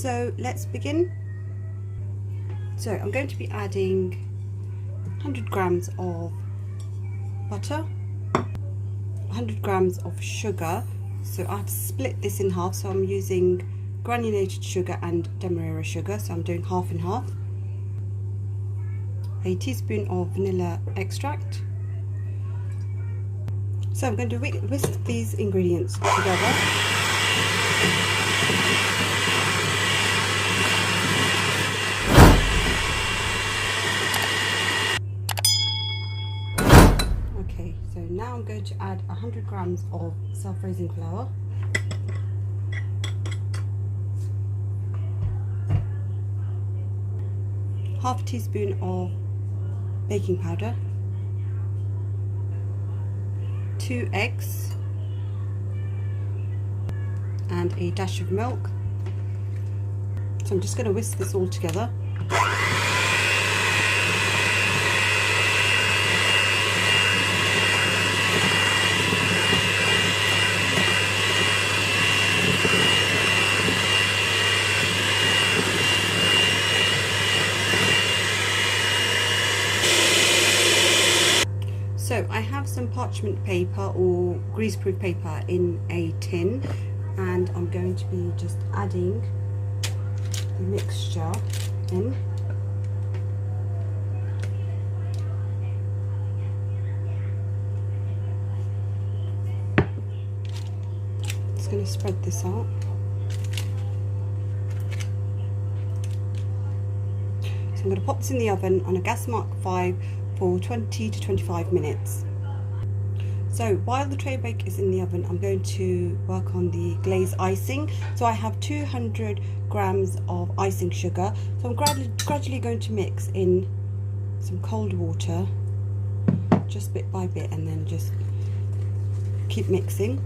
So let's begin. So I'm going to be adding 100 grams of butter, 100 grams of sugar. So I've split this in half, so I'm using granulated sugar and demerara sugar, so I'm doing half and half. A teaspoon of vanilla extract. So I'm going to whisk these ingredients together. Okay, so now I'm going to add 100 grams of self-raising flour, half a teaspoon of baking powder, 2 eggs, and a dash of milk. So I'm just going to whisk this all together. So I have some parchment paper or greaseproof paper in a tin, and I'm going to be just adding the mixture in. Just going to spread this out. So I'm going to pop this in the oven on a gas mark 5 for 20 to 25 minutes. So while the tray bake is in the oven, I'm going to work on the glaze icing. So I have 200 grams of icing sugar. So I'm gradually going to mix in some cold water, just bit by bit, and then just keep mixing.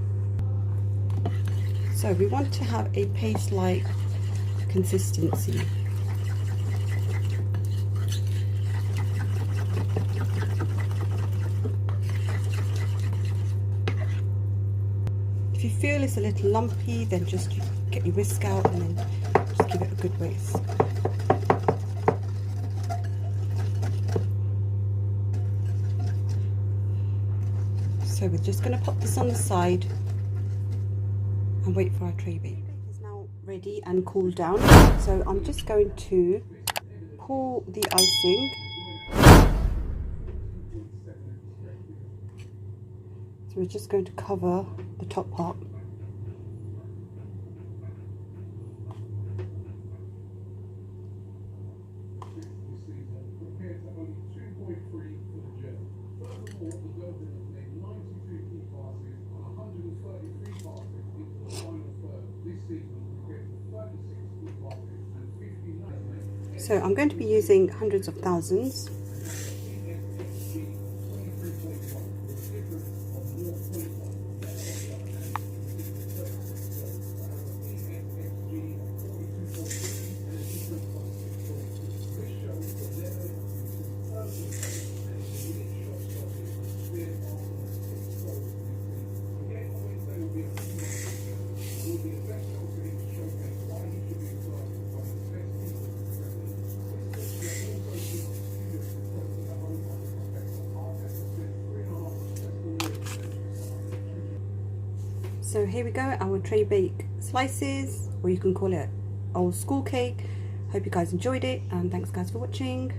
So we want to have a paste-like consistency. If you feel it's a little lumpy, then just get your whisk out and then just give it a good whisk. So we're just going to pop this on the side and wait for our tray bake. It's now ready and cooled down. So I'm just going to pour the icing. So we're just going to cover the top part. So I'm going to be using hundreds of thousands. So here we go, our tray bake slices, or you can call it old school cake. Hope you guys enjoyed it, and thanks guys for watching.